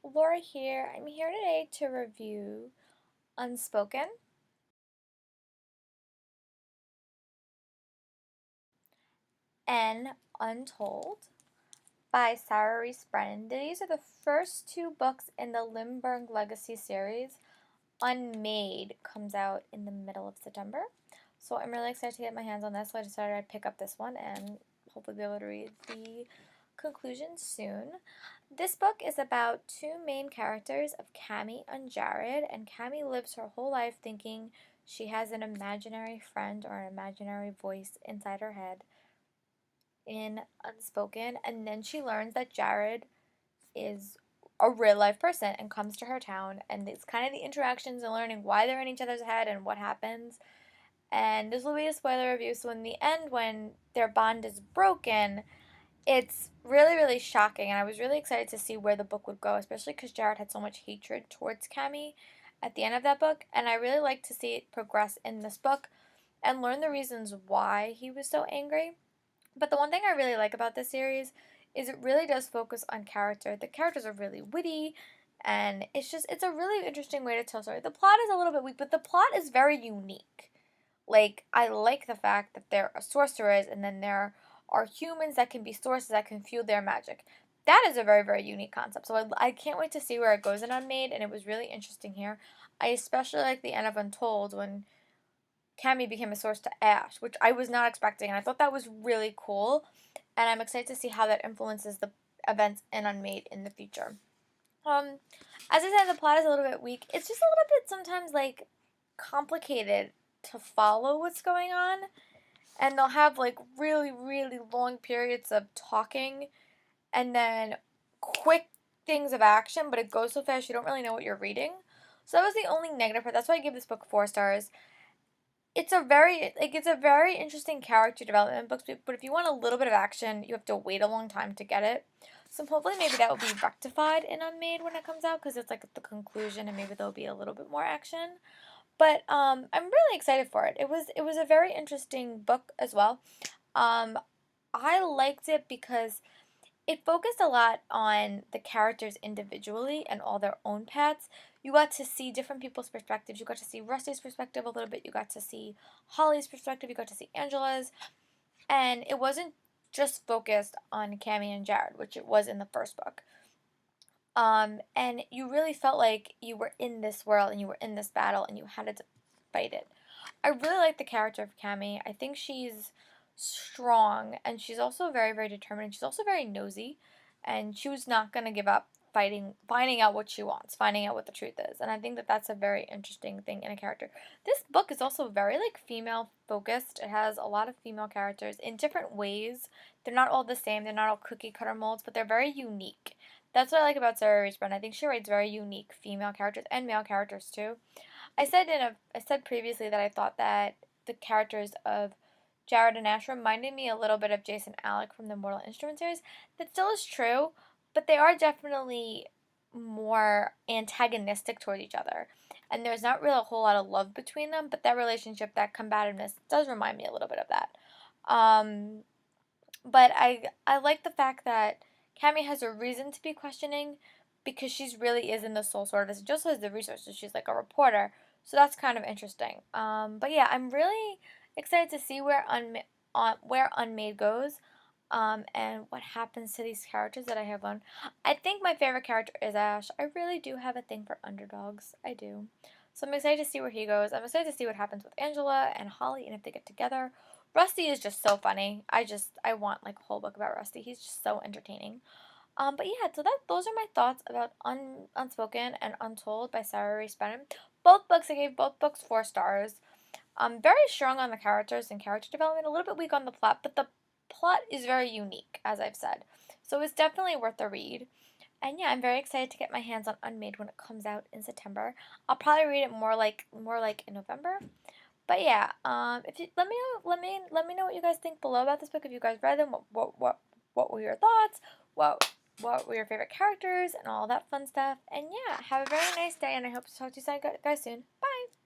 Laura here. I'm here today to review Unspoken and Untold by Sarah Reese Brennan. These are the first two books in the Lindbergh Legacy series. Unmade comes out in the middle of September. So I'm really excited to get my hands on this. So I decided I'd pick up this one and hopefully be able to read the conclusion soon. This book is about two main characters of Cami and Jared, and Cami lives her whole life thinking she has an imaginary friend or an imaginary voice inside her head in Unspoken, and then she learns that Jared is a real life person and comes to her town, and it's kind of the interactions and learning why they're in each other's head and what happens. And this will be a spoiler review, so in the end, when their bond is broken, it's really, really shocking, and I was really excited to see where the book would go, especially because Jared had so much hatred towards Cammy at the end of that book, and I really like to see it progress in this book and learn the reasons why he was so angry. But the one thing I really like about this series is it really does focus on character. The characters are really witty, and it's a really interesting way to tell a story. The plot is a little bit weak, but the plot is very unique. Like, I like the fact that there are sorcerers and then there are humans that can be sources that can fuel their magic. That is a very, very unique concept. So I can't wait to see where it goes in Unmade, and it was really interesting here. I especially like the end of Untold when Cammy became a source to Ash, which I was not expecting, and I thought that was really cool. And I'm excited to see how that influences the events in Unmade in the future. Um, as I said, the plot is a little bit weak. It's just a little bit sometimes like complicated to follow what's going on, and they'll have like really, really long periods of talking and then quick things of action, but it goes so fast you don't really know what you're reading. So that was the only negative part. That's why I give this book 4 stars. It's a very interesting character development book, but if you want a little bit of action, you have to wait a long time to get it. So hopefully maybe that will be rectified in Unmade when it comes out, because it's like the conclusion and maybe there'll be a little bit more action. But I'm really excited for it. It was a very interesting book as well. Um, I liked it because it focused a lot on the characters individually and all their own paths. You got to see different people's perspectives. You got to see Rusty's perspective a little bit. You got to see Holly's perspective. You got to see Angela's. And it wasn't just focused on Cammy and Jared, which it was in the first book. And you really felt like you were in this world and you were in this battle and you had to fight it. I really like the character of Cammy. I think she's strong and she's also very, very determined. She's also very nosy, and she was not going to give up fighting, finding out what she wants, finding out what the truth is. And I think that that's a very interesting thing in a character. This book is also very like female focused. It has a lot of female characters in different ways. They're not all the same. They're not all cookie cutter molds, but they're very unique. That's what I like about Sarah Reese Brennan. I think she writes very unique female characters and male characters too. I said previously that I thought that the characters of Jared and Ash reminded me a little bit of Jason Alec from the Mortal Instruments series. That still is true, but they are definitely more antagonistic toward each other. And there's not really a whole lot of love between them, but that relationship, that combativeness, does remind me a little bit of that. Um, but I like the fact that Cammy has a reason to be questioning because she's really is in the soul service. Just has the resources. She's like a reporter, so that's kind of interesting. But yeah, I'm really excited to see where Unmade goes, and what happens to these characters that I have on. I think my favorite character is Ash. I really do have a thing for underdogs. I do. So I'm excited to see where he goes. I'm excited to see what happens with Angela and Holly and if they get together. Rusty is just so funny. I want like a whole book about Rusty. He's just so entertaining. But yeah, so those are my thoughts about Unspoken and Untold by Sarah Reese Brennan. I gave both books 4 stars. Very strong on the characters and character development, a little bit weak on the plot, but the plot is very unique, as I've said. So it's definitely worth a read. And yeah, I'm very excited to get my hands on Unmade when it comes out in September. I'll probably read it more like in November. But yeah, if you let me know what you guys think below about this book. If you guys read them, what were your thoughts? What were your favorite characters and all that fun stuff? And yeah, have a very nice day, and I hope to talk to you guys soon. Bye.